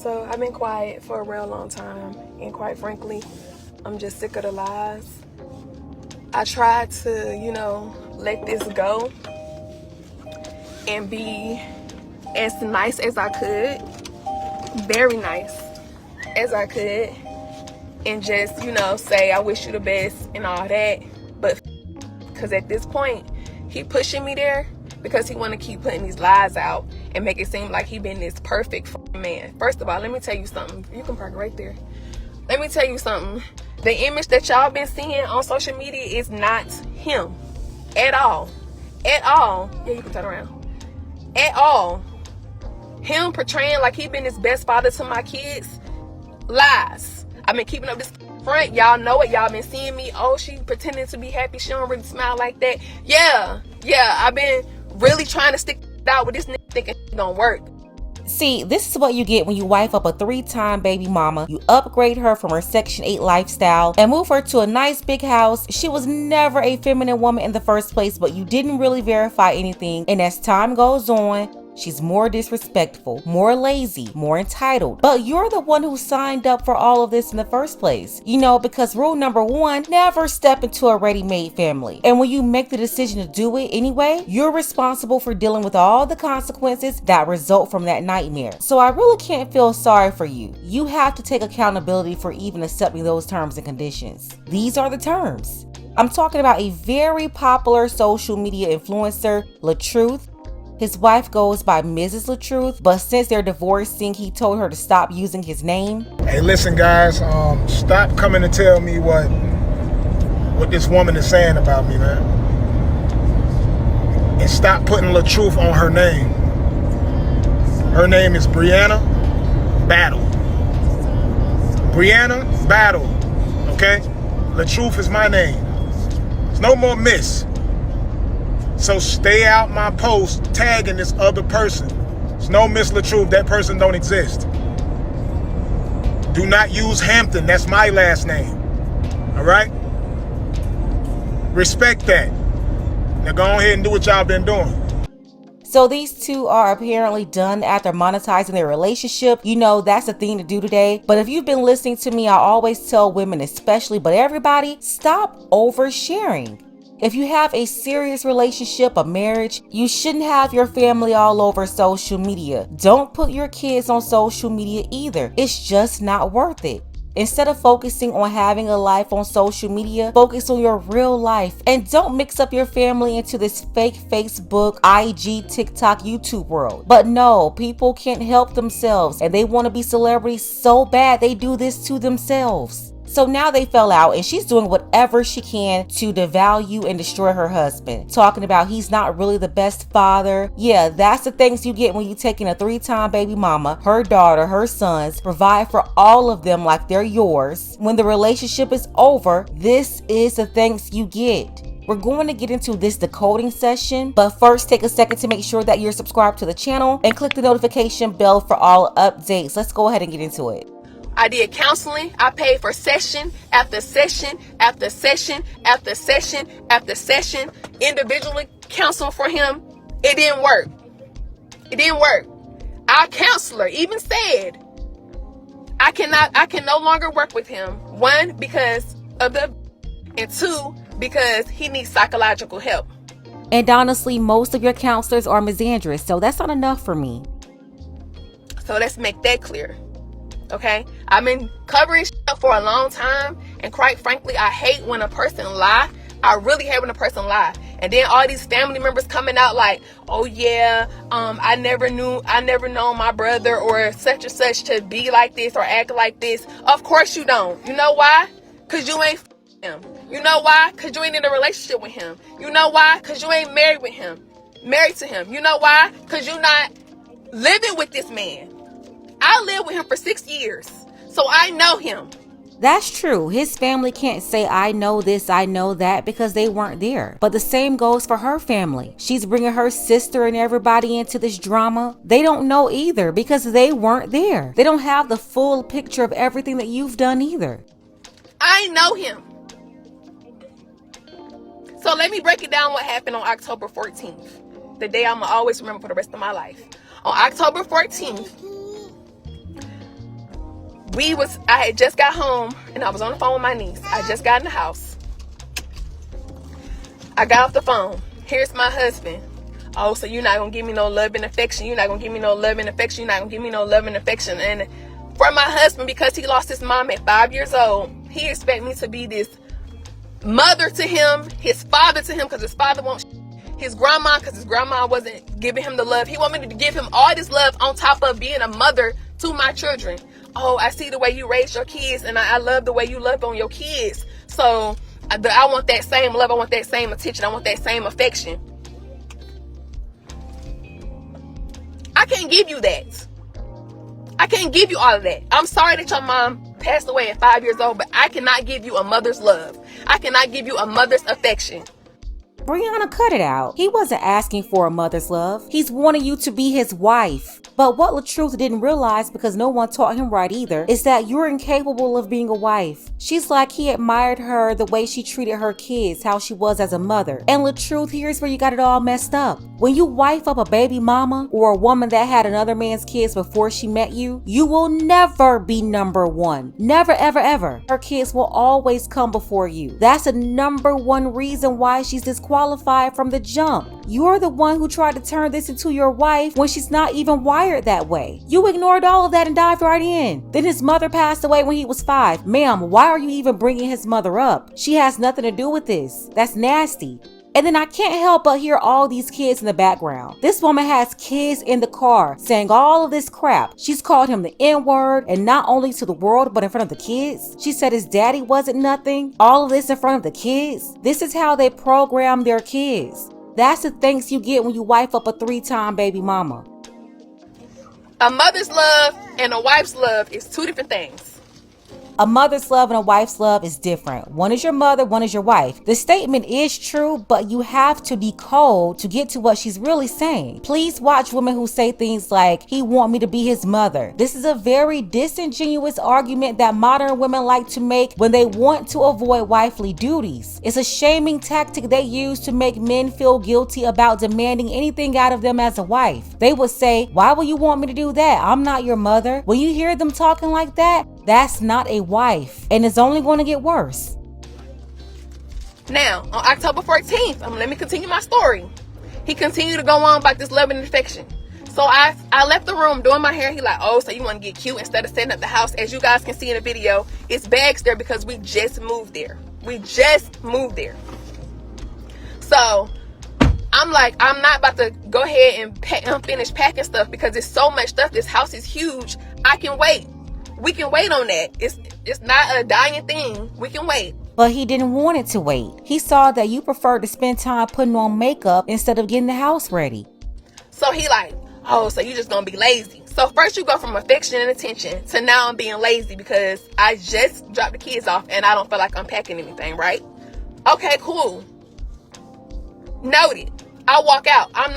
So I've been quiet for a real long time, and quite frankly, I'm just sick of the lies. I tried to, let this go and be as nice as I could, very nice as I could, and just, say I wish you the best and all that. But because at this point, he pushing me there because he want to keep putting these lies out and make it seem like he been this perfect man. First of all, let me tell you something. You can park right there. Let me tell you something. The image that y'all been seeing on social media is not him at all. At all. Yeah, you can turn around. At all. Him portraying like he been his best father to my kids, lies. I've been keeping up this front. Y'all know it. Y'all been seeing me. Oh, she pretending to be happy. She don't really smile like that. Yeah. I've been really trying to stick it out with this nigga thinking it don't work. See, this is what you get when you wife up a 3-time baby mama. You upgrade her from her Section 8 lifestyle and move her to a nice big house. She was never a feminine woman in the first place, but you didn't really verify anything. And as time goes on, she's more disrespectful, more lazy, more entitled. But you're the one who signed up for all of this in the first place. Because rule number 1, never step into a ready-made family. And when you make the decision to do it anyway, you're responsible for dealing with all the consequences that result from that nightmare. So I really can't feel sorry for you. You have to take accountability for even accepting those terms and conditions. These are the terms. I'm talking about a very popular social media influencer, LaTruth. His wife goes by Mrs. LaTruth, but since they're divorcing, he told her to stop using his name. Hey, listen, guys, stop coming to tell me what this woman is saying about me, man. And stop putting LaTruth on her name. Her name is Brianna Battle. Brianna Battle, okay? LaTruth is my name. There's no more Miss. So stay out my post tagging this other person. There's no Miss LaTruth. That person don't exist. Do not use Hampton. That's my last name. All right? Respect that. Now go ahead and do what y'all been doing. So these two are apparently done after monetizing their relationship. That's the thing to do today. But if you've been listening to me, I always tell women especially, but everybody, stop oversharing. If you have a serious relationship, a marriage, you shouldn't have your family all over social media. Don't put your kids on social media either. It's just not worth it. Instead of focusing on having a life on social media, focus on your real life. And don't mix up your family into this fake Facebook, IG, TikTok, YouTube world. But no, people can't help themselves and they want to be celebrities so bad they do this to themselves. So now they fell out and she's doing whatever she can to devalue and destroy her husband. Talking about he's not really the best father. Yeah, that's the things you get when you taking a 3-time baby mama, her daughter, her sons, provide for all of them like they're yours. When the relationship is over, this is the things you get. We're going to get into this decoding session, but first take a second to make sure that you're subscribed to the channel and click the notification bell for all updates. Let's go ahead and get into it. I did counseling. I paid for session after session after session after session after session, individually counseling for him. It didn't work. It didn't work. Our counselor even said I can no longer work with him. 1, because of and 2, because he needs psychological help. And honestly, most of your counselors are misandrous, so that's not enough for me. So let's make that clear. Okay, I've been covering shit up for a long time, and quite frankly, I hate when a person lie. I really hate when a person lie, and then all these family members coming out like, "Oh yeah, I never known my brother or such and such to be like this or act like this." Of course you don't. You know why? Cause you ain't him. You know why? Cause you ain't in a relationship with him. You know why? Cause you ain't married to him. You know why? Cause you're not living with this man. I lived with him for 6 years, so I know him. That's true. His family can't say, I know this, I know that, because they weren't there. But the same goes for her family. She's bringing her sister and everybody into this drama. They don't know either because they weren't there. They don't have the full picture of everything that you've done either. I know him. So let me break it down what happened on October 14th, the day I'm going to always remember for the rest of my life. On October 14th, I had just got home and I was on the phone with my niece. I just got in the house. I got off the phone. Here's my husband. Oh, so you're not going to give me no love and affection. You're not going to give me no love and affection. You're not going to give me no love and affection. And for my husband, because he lost his mom at 5 years old, he expects me to be this mother to him, his father to him, because his father won't, his grandma, because his grandma wasn't giving him the love. He want me to give him all this love on top of being a mother to my children. Oh, I see the way you raise your kids, and I love the way you love on your kids. So I want that same love. I want that same attention. I want that same affection. I can't give you that. I can't give you all of that. I'm sorry that your mom passed away at 5 years old, but I cannot give you a mother's love. I cannot give you a mother's affection. Brianna, cut it out. He wasn't asking for a mother's love. He's wanting you to be his wife. But what LaTruth didn't realize, because no one taught him right either, is that you're incapable of being a wife. She's like he admired her the way she treated her kids, how she was as a mother. And LaTruth, here's where you got it all messed up. When you wife up a baby mama or a woman that had another man's kids before she met you, you will never be number one. Never, ever, ever. Her kids will always come before you. That's the number one reason why she's disqualified from the jump. You're the one who tried to turn this into your wife when she's not even wired that way. You ignored all of that and dived right in. Then his mother passed away when he was 5. Ma'am, why are you even bringing his mother up? She has nothing to do with this. That's nasty. And then I can't help but hear all these kids in the background. This woman has kids in the car saying all of this crap. She's called him the N-word, and not only to the world, but in front of the kids. She said his daddy wasn't nothing. All of this in front of the kids. This is how they program their kids. That's the thanks you get when you wife up a 3-time baby mama. A mother's love and a wife's love is two different things. A mother's love and a wife's love is different. One is your mother, one is your wife. The statement is true, but you have to decode to get to what she's really saying. Please watch women who say things like, he want me to be his mother. This is a very disingenuous argument that modern women like to make when they want to avoid wifely duties. It's a shaming tactic they use to make men feel guilty about demanding anything out of them as a wife. They would say, why would you want me to do that? I'm not your mother. When you hear them talking like that, that's not a wife, and it's only going to get worse. Now, on October 14th, let me continue my story. He continued to go on about this love and affection. So I left the room doing my hair. He like, oh, so you want to get cute instead of setting up the house. As you guys can see in the video, it's bags there because we just moved there. So I'm like, I'm not about to go ahead and finish packing stuff because there's so much stuff. This house is huge. I can wait. We can wait on that. It's not a dying thing. We can wait. But he didn't want it to wait. He saw that you preferred to spend time putting on makeup instead of getting the house ready. So he like, oh, so you just gonna be lazy. So first you go from affection and attention to now I'm being lazy because I just dropped the kids off and I don't feel like unpacking anything, right? Okay, cool. Noted. I walk out. I'm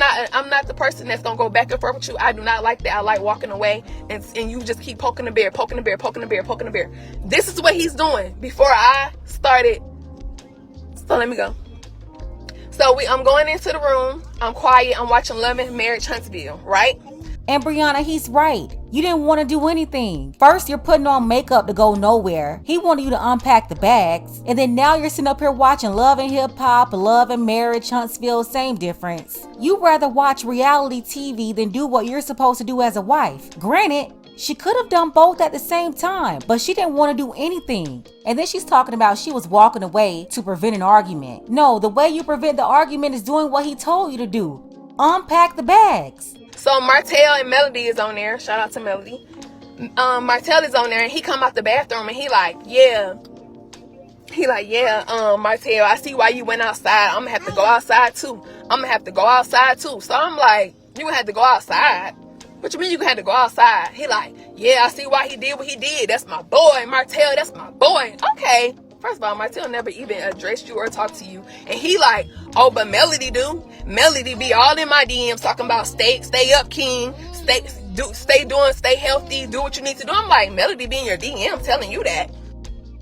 not the person that's gonna go back and forth with you. I do not like that. I like walking away and you just keep poking the bear. This is what he's doing before I started. So let me go. So I'm going into the room. I'm quiet. I'm watching Love and Marriage Huntsville, right? And Brianna, he's right. You didn't want to do anything. First, you're putting on makeup to go nowhere. He wanted you to unpack the bags. And then now you're sitting up here watching Love and Hip Hop, Love and Marriage, Huntsville, same difference. You'd rather watch reality TV than do what you're supposed to do as a wife. Granted, she could have done both at the same time, but she didn't want to do anything. And then she's talking about she was walking away to prevent an argument. No, the way you prevent the argument is doing what he told you to do. Unpack the bags. So Martell and Melody is on there. Shout out to Melody. Martell is on there and he come out the bathroom and he like, yeah, Martell, I see why you went outside. I'm gonna have to go outside too. So I'm like, you gonna have to go outside? What you mean you gonna have to go outside? He like, yeah, I see why he did what he did. That's my boy, Martell, that's my boy. Okay. First of all, Martell never even addressed you or talked to you. And he like, oh, but Melody do. Melody be all in my DMs talking about stay up, king. Stay healthy. Do what you need to do. I'm like, Melody be in your DM telling you that.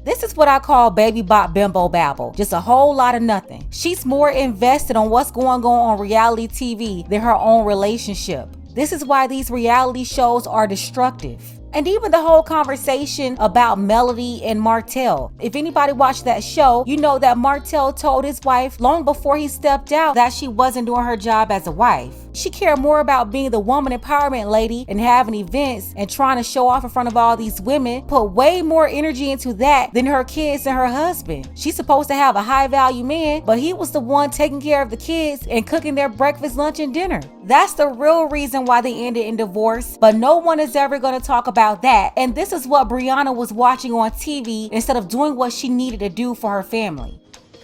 This is what I call baby bot bimbo babble. Just a whole lot of nothing. She's more invested on what's going on reality TV than her own relationship. This is why these reality shows are destructive. And even the whole conversation about Melody and Martell. If anybody watched that show, you know that Martell told his wife long before he stepped out that she wasn't doing her job as a wife. She cared more about being the woman empowerment lady and having events and trying to show off in front of all these women, put way more energy into that than her kids and her husband. She's supposed to have a high value man, but he was the one taking care of the kids and cooking their breakfast, lunch, and dinner. That's the real reason why they ended in divorce, but no one is ever going to talk about that. And this is what Brianna was watching on TV instead of doing what she needed to do for her family.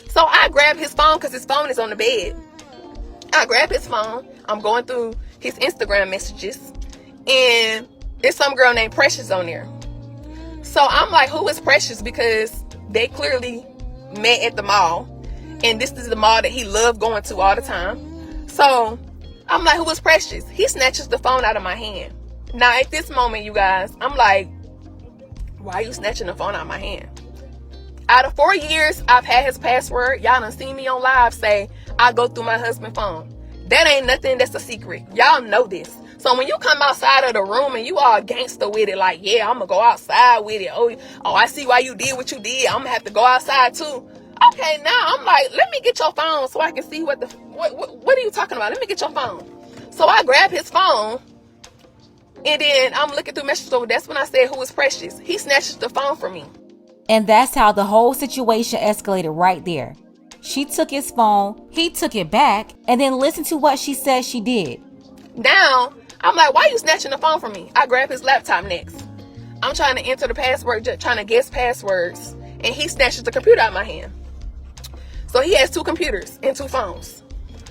So I grabbed his phone because his phone is on the bed. I grabbed his phone. I'm going through his Instagram messages, and there's some girl named Precious on there. So I'm like, who is Precious? Because they clearly met at the mall, and this is the mall that he loved going to all the time. So I'm like, who is Precious? He snatches the phone out of my hand. Now at this moment, you guys, I'm like, why are you snatching the phone out of my hand? Out of 4 years I've had his password, y'all done seen me on live say I go through my husband's phone. That ain't nothing that's a secret. Y'all know this. So when you come outside of the room and you all gangster with it, like, yeah, I'm gonna go outside with it. Oh, I see why you did what you did. I'm gonna have to go outside too. Okay, now I'm like, let me get your phone so I can see what are you talking about? Let me get your phone. So I grab his phone, and then I'm looking through messages. So that's when I said, who is Precious? He snatches the phone from me. And that's how the whole situation escalated right there. She took his phone, he took it back, and then listen to what she said she did. Now, I'm like, why are you snatching the phone from me? I grab his laptop next. I'm trying to enter the password, trying to guess passwords, and he snatches the computer out of my hand. So he has 2 computers and 2 phones.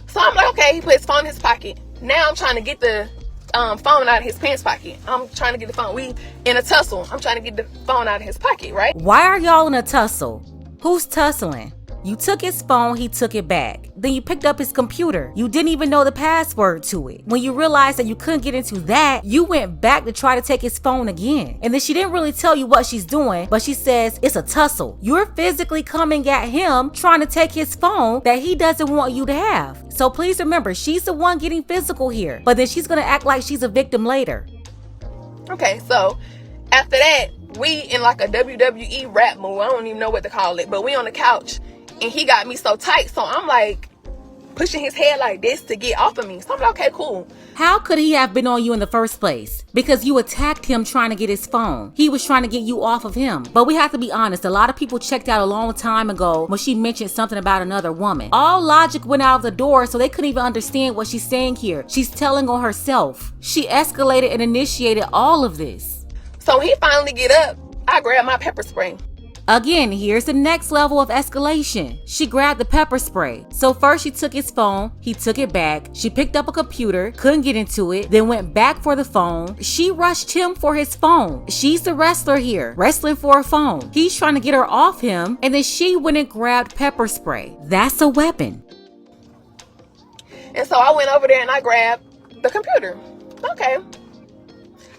So I'm like, okay, he put his phone in his pocket. Now I'm trying to get the phone out of his pants pocket. I'm trying to get the phone. We in a tussle. I'm trying to get the phone out of his pocket, right? Why are y'all in a tussle? Who's tussling? You took his phone, he took it back. Then you picked up his computer. You didn't even know the password to it. When you realized that you couldn't get into that, you went back to try to take his phone again. And then she didn't really tell you what she's doing, but she says it's a tussle. You're physically coming at him, trying to take his phone that he doesn't want you to have. So please remember, she's the one getting physical here, but then she's gonna act like she's a victim later. Okay, so after that, we in like a WWE rap move. I don't even know what to call it, but we on the couch. And he got me so tight, so I'm like pushing his head like this to get off of me. So I'm like, okay, cool. How could he have been on you in the first place? Because you attacked him trying to get his phone. He was trying to get you off of him. But we have to be honest, a lot of people checked out a long time ago when she mentioned something about another woman. All logic went out of the door, so they couldn't even understand what she's saying here. She's telling on herself. She escalated and initiated all of this. So he finally get up. I grab my pepper spray. Again, here's the next level of escalation. She grabbed the pepper spray. So first she took his phone, he took it back. She picked up a computer, couldn't get into it, then went back for the phone. She rushed him for his phone. She's the wrestler here, wrestling for a phone. He's trying to get her off him, and then she went and grabbed pepper spray. That's a weapon. And so I went over there and I grabbed the computer. Okay.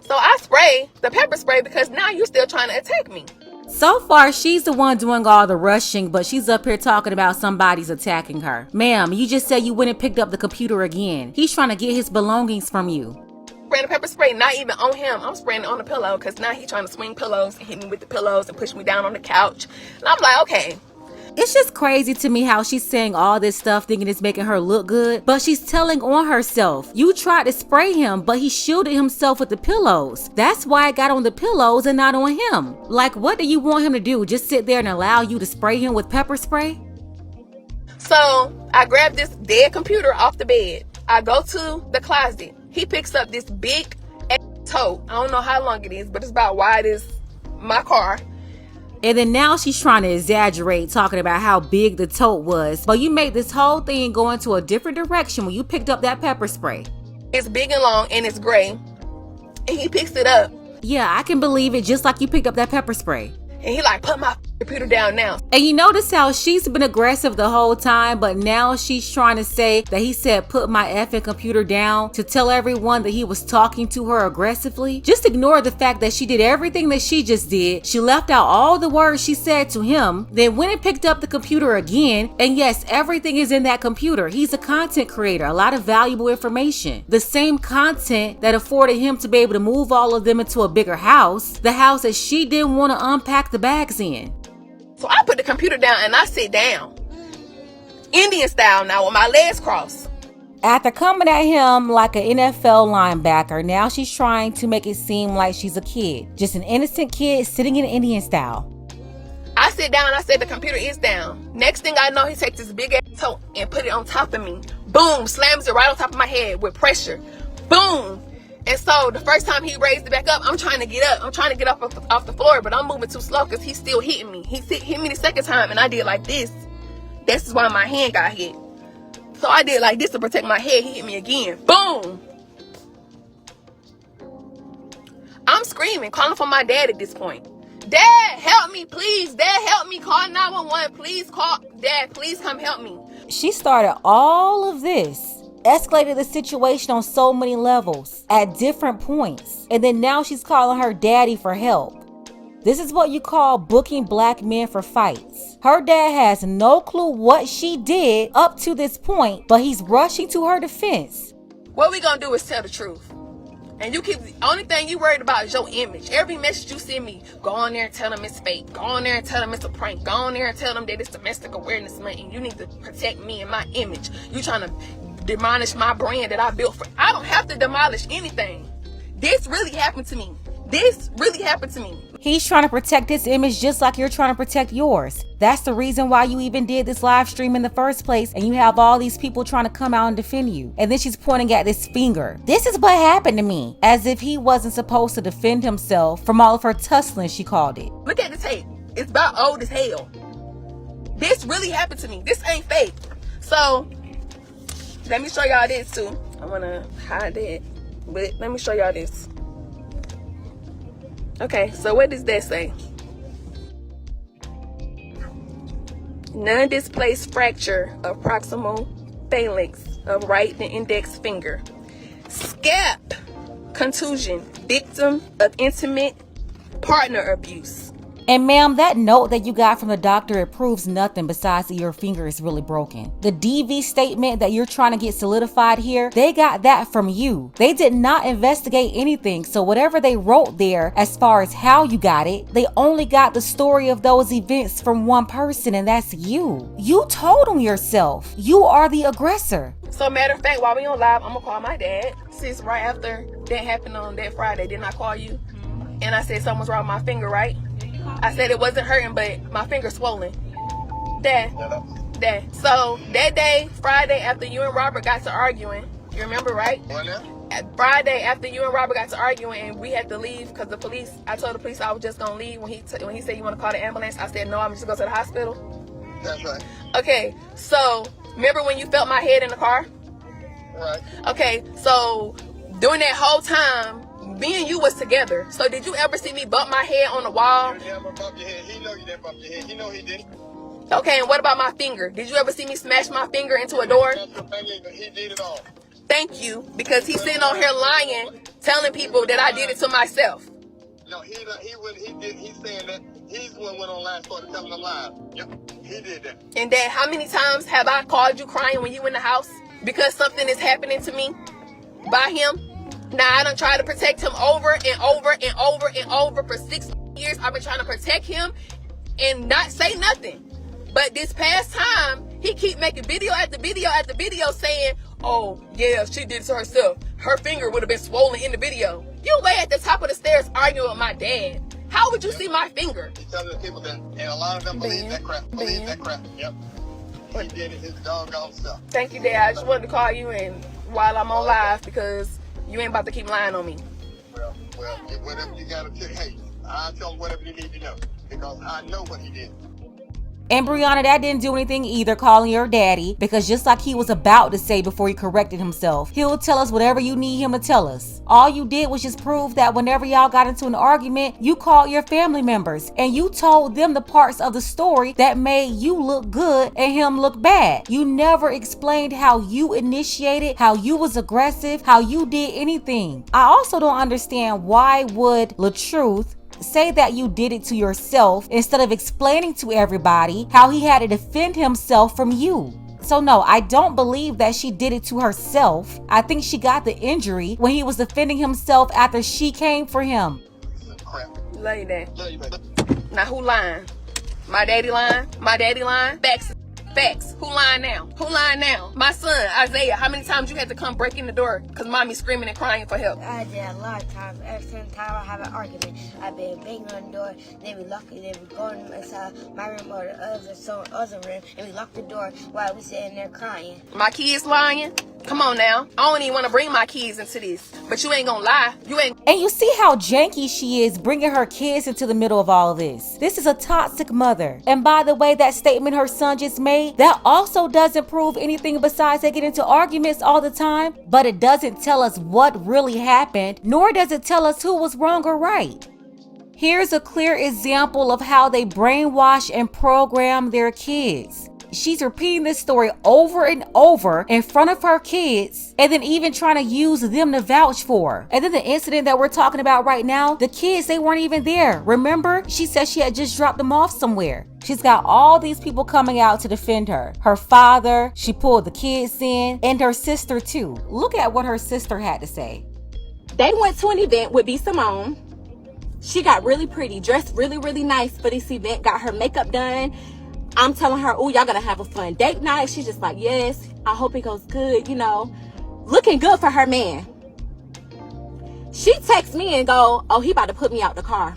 So I spray the pepper spray because now you're still trying to attack me. So far, she's the one doing all the rushing, but she's up here talking about somebody's attacking her. Ma'am, you just said you went and picked up the computer again. He's trying to get his belongings from you. Spraying the pepper spray, not even on him. I'm spraying it on the pillow because now he's trying to swing pillows and hit me with the pillows and push me down on the couch. And I'm like, okay. It's just crazy to me how she's saying all this stuff thinking it's making her look good, but she's telling on herself. You tried to spray him, but he shielded himself with the pillows. That's why it got on the pillows and not on him. Like, what do you want him to do? Just sit there and allow you to spray him with pepper spray? So I grab this dead computer off the bed. I go to the closet. He picks up this big tote. I don't know how long it is, but it's about wide as my car. And then now she's trying to exaggerate, talking about how big the tote was. But you made this whole thing go into a different direction when you picked up that pepper spray. It's big and long and it's gray. And he picks it up. Yeah, I can believe it, just like you picked up that pepper spray. And he like, put my Computer down now. And you notice how she's been aggressive the whole time, but now she's trying to say that he said put my effing computer down to tell everyone that he was talking to her aggressively. Just ignore the fact that she did everything that she just did. She left out all the words she said to him, then went and picked up the computer again. And yes, everything is in that computer. He's a content creator, a lot of valuable information. The same content that afforded him to be able to move all of them into a bigger house, the house that she didn't want to unpack the bags in. So I put the computer down and I sit down. Indian style now with my legs crossed. After coming at him like an NFL linebacker, now she's trying to make it seem like she's a kid. Just an innocent kid sitting in Indian style. I sit down, I said the computer is down. Next thing I know, he takes this big ass toe and put it on top of me. Boom, slams it right on top of my head with pressure. Boom. And so the first time he raised it back up, I'm trying to get up. I'm trying to get up off the floor, but I'm moving too slow because he's still hitting me. He hit me the second time and I did like this. This is why my hand got hit. So I did like this to protect my head. He hit me again. Boom. I'm screaming, calling for my dad at this point. Dad, help me, please. Dad, help me. Call 911. Please call. Dad, please come help me. She started all of this, escalated the situation on so many levels at different points. And then now she's calling her daddy for help. This is what you call booking black men for fights. Her dad has no clue what she did up to this point, but he's rushing to her defense. What we gonna do is tell the truth. And you keep, the only thing you worried about is your image. Every message you send me, go on there and tell them it's fake. Go on there and tell them it's a prank. Go on there and tell them that it's domestic awareness month and you need to protect me and my image. You trying to demolish my brand that I built for. I don't have to demolish anything. This really happened to me. This really happened to me. He's trying to protect his image just like you're trying to protect yours. That's the reason why you even did this live stream in the first place, and you have all these people trying to come out and defend you. And then she's pointing at this finger. This is what happened to me. As if he wasn't supposed to defend himself from all of her tussling, she called it. Look at the tape. It's about old as hell. This really happened to me. This ain't fake. So let me show y'all this too. I want to hide that, but let me show y'all this. Okay, so what does that say? Non-displaced fracture of proximal phalanx of right and index finger. Scalp contusion, victim of intimate partner abuse. And ma'am, that note that you got from the doctor, it proves nothing besides that your finger is really broken. The DV statement that you're trying to get solidified here, they got that from you. They did not investigate anything. So whatever they wrote there as far as how you got it, they only got the story of those events from one person, and that's you. You told them yourself. You are the aggressor. So matter of fact, while we on live, I'm gonna call my dad. Since right after that happened on that Friday, didn't I call you? And I said something was wrong with my finger, right? I said it wasn't hurting, but my finger's swollen. Dad. So that day, Friday, after you and Robert got to arguing, you remember, right? Friday, after you and Robert got to arguing and we had to leave because the police, I told the police I was just gonna leave when he said you want to call the ambulance. I said no, I'm just gonna go to the hospital. That's right. Okay, so remember when you felt my head in the car? Right. Okay, so during that whole time, me and you was together. So did you ever see me bump my head on the wall? You never bumped your head. He know you didn't bump your head. He know he didn't. Okay, and what about my finger? Did you ever see me smash my finger into a door? He did it all. Thank you, because he's sitting on here lying, telling people that I did it to myself. No, he did. He's saying that he's the one went on last started telling them lies. Yep, he did that. And Dad, how many times have I called you crying when you in the house because something is happening to me by him? Now I done tried to protect him over and over and over and over for 6 years. I've been trying to protect him and not say nothing. But this past time, he keep making video after video after video saying, oh, yeah, she did it to herself. Her finger would have been swollen in the video. You lay at the top of the stairs arguing with my dad. How would you see my finger? He's telling the people that, and a lot of them believe that crap. Believe that crap. Yep. He did it his doggone self. Thank you, Dad. I just wanted to call you and while I'm on live because you ain't about to keep lying on me. Well, whatever you gotta tell, hey, I'll tell him whatever you need to know because I know what he did. And Brianna, that didn't do anything either, calling your daddy, because just like he was about to say before he corrected himself, he'll tell us whatever you need him to tell us. All you did was just prove that whenever y'all got into an argument, you called your family members and you told them the parts of the story that made you look good and him look bad. You never explained how you initiated, how you was aggressive, how you did anything. I also don't understand why would LaTruth say that you did it to yourself instead of explaining to everybody how he had to defend himself from you. So no, I don't believe that she did it to herself. I think she got the injury when he was defending himself after she came for him. Lay that. Now who lying? My daddy lying? My daddy lying? Facts. Who lying now? Who lying now? My son, Isaiah. How many times you had to come break in the door because mommy's screaming and crying for help? I did a lot of times. Every single time I have an argument, I've been banging on the door, then we lock it, then we go inside my room or the other room, and we lock the door while we sitting there crying. My kids lying? Come on now. I don't even want to bring my kids into this, but you ain't gonna lie. You ain't. And you see how janky she is bringing her kids into the middle of all of this. This is a toxic mother. And by the way, that statement her son just made, that also doesn't prove anything besides they get into arguments all the time, but it doesn't tell us what really happened, nor does it tell us who was wrong or right. Here's a clear example of how they brainwash and program their kids. She's repeating this story over and over in front of her kids, and then even trying to use them to vouch for her. And then the incident that we're talking about right now, the kids, they weren't even there. Remember? She said she had just dropped them off somewhere. She's got all these people coming out to defend her. Her father, she pulled the kids in, and her sister too. Look at what her sister had to say. They went to an event with B. Simone. She got really pretty, dressed really, really nice for this event, got her makeup done. I'm telling her, oh, y'all gonna have a fun date night. She's just like, yes, I hope it goes good, you know. Looking good for her man. She texts me and go, oh, he about to put me out the car.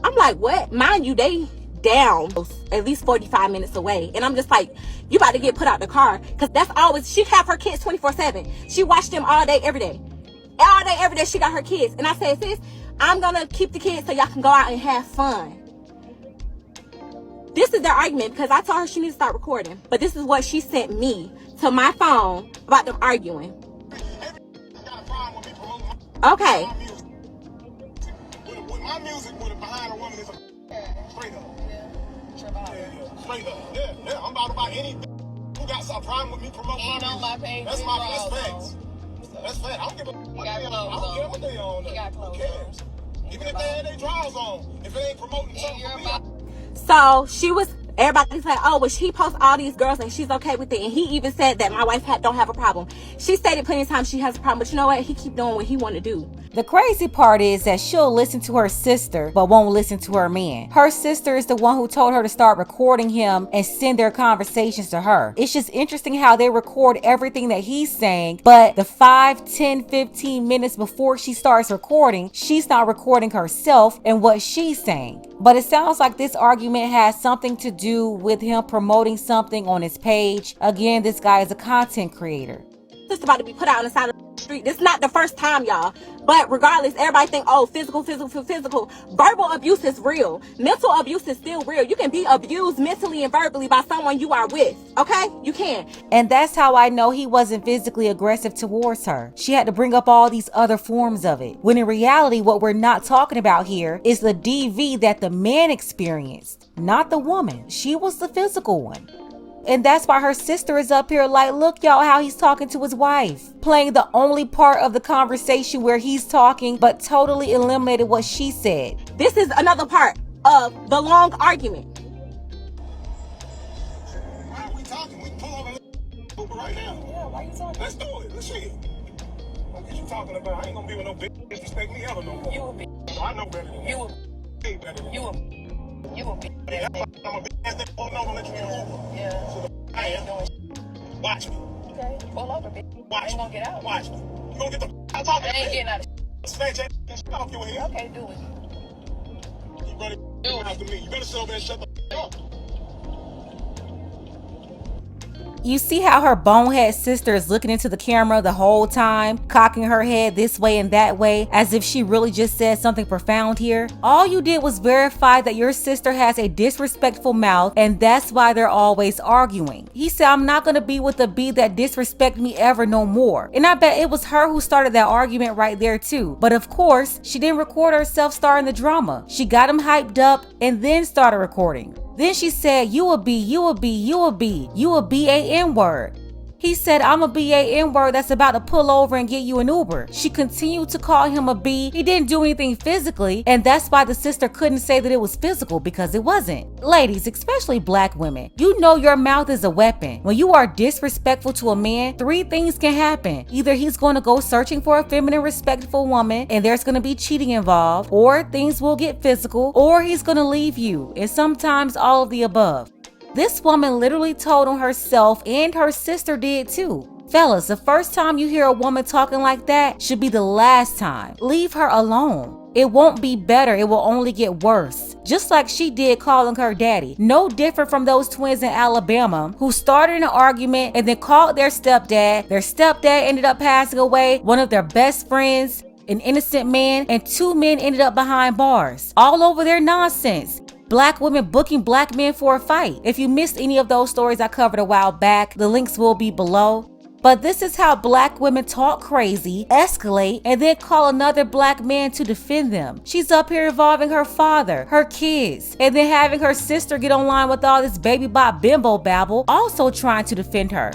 I'm like, what? Mind you, they down at least 45 minutes away. And I'm just like, you about to get put out the car. Because that's always, she have her kids 24/7. She watched them all day, every day. All day, every day, she got her kids. And I said, sis, I'm gonna keep the kids so y'all can go out and have fun. This is their argument because I told her she needs to start recording. But this is what she sent me to my phone about them arguing. Okay. My music with it behind a woman is a straight up. Yeah. Straight up. Yeah. I'm about to buy anything. Who got some problem with me promoting my music? That's facts. That's facts. I don't give a what they on. I don't care what they on. Who cares? Even if they had their drawers on, if it ain't promoting something for me. So everybody's like, oh, well, she posts all these girls and she's okay with it. And he even said that my wife don't have a problem. She stated plenty of times she has a problem, but you know what? He keep doing what he want to do. The crazy part is that she'll listen to her sister, but won't listen to her man. Her sister is the one who told her to start recording him and send their conversations to her. It's just interesting how they record everything that he's saying, but the 5, 10, 15 minutes before she starts recording, she's not recording herself and what she's saying. But it sounds like this argument has something to do with him promoting something on his page. Again, this guy is a content creator. It's about to be put out on the side of the street. This is not the first time, y'all. But regardless, everybody think, oh, physical. Verbal abuse is real. Mental abuse is still real. You can be abused mentally and verbally by someone you are with. Okay? You can. And that's how I know he wasn't physically aggressive towards her. She had to bring up all these other forms of it. When in reality, what we're not talking about here is the DV that the man experienced, not the woman. She was the physical one. And that's why her sister is up here like, look, y'all, how he's talking to his wife. Playing the only part of the conversation where he's talking, but totally eliminated what she said. This is another part of the long argument. Why are we talking? We can pull over right now. Yeah, why you talking? Let's do it. Let's see it. What you talking about? I ain't gonna be with no bitch disrespect me ever no more. You a bitch. I know better than that. You a better than that. You a bitch. I'm a bitch ass that pulled over, let you get over. Yeah. So I ain't doing. Watch me. Okay. Pull over, bitch. Watch I ain't gonna get out. Watch me. You gonna get the I'm talking I ain't getting out of snatch that shit off your head. Okay, do it. You better do it after me. You better sit over there and shut the up. You see how her bonehead sister is looking into the camera the whole time, cocking her head this way and that way, as if she really just said something profound here? All you did was verify that your sister has a disrespectful mouth, and that's why they're always arguing. He said, I'm not gonna be with a B that disrespect me ever no more. And I bet it was her who started that argument right there too. But of course, she didn't record herself starting the drama. She got him hyped up and then started recording. Then she said, you a B, you a B, you a B, you a B-A-N word. He said, I'm a B-A-N word that's about to pull over and get you an Uber. She continued to call him a B. He didn't do anything physically, and that's why the sister couldn't say that it was physical, because it wasn't. Ladies, especially black women, you know your mouth is a weapon. When you are disrespectful to a man, 3 things can happen. Either he's going to go searching for a feminine, respectful woman, and there's going to be cheating involved, or things will get physical, or he's going to leave you, and sometimes all of the above. This woman literally told on herself, and her sister did too. Fellas, the first time you hear a woman talking like that should be the last time. Leave her alone. It won't be better, it will only get worse. Just like she did calling her daddy. No different from those twins in Alabama who started an argument and then called their stepdad. Their stepdad ended up passing away, one of their best friends, an innocent man, and 2 men ended up behind bars. All over their nonsense. Black women booking black men for a fight. If you missed any of those stories I covered a while back, the links will be below. But this is how black women talk crazy, escalate, and then call another black man to defend them. She's up here involving her father, her kids, and then having her sister get online with all this baby bot bimbo babble, also trying to defend her.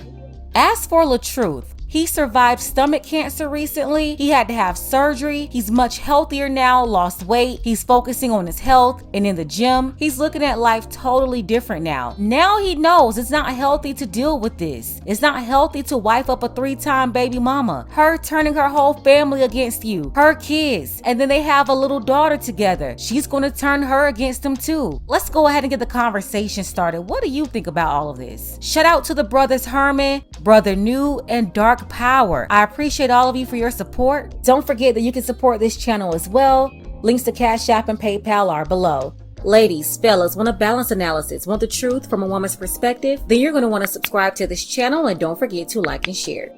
As for LaTruth, he survived stomach cancer recently. He had to have surgery. He's much healthier now, lost weight. He's focusing on his health and in the gym. He's looking at life totally different now. Now he knows it's not healthy to deal with this. It's not healthy to wife up a 3-time baby mama. Her turning her whole family against you, her kids, and then they have a little daughter together. She's going to turn her against him too. Let's go ahead and get the conversation started. What do you think about all of this? Shout out to the brothers Herman, Brother New, and Dark Power. I appreciate all of you for your support. Don't forget that you can support this channel as well. Links to Cash App and PayPal are below. Ladies, fellas, want a balanced analysis, want the truth from a woman's perspective? Then you're going to want to subscribe to this channel, and don't forget to like and share.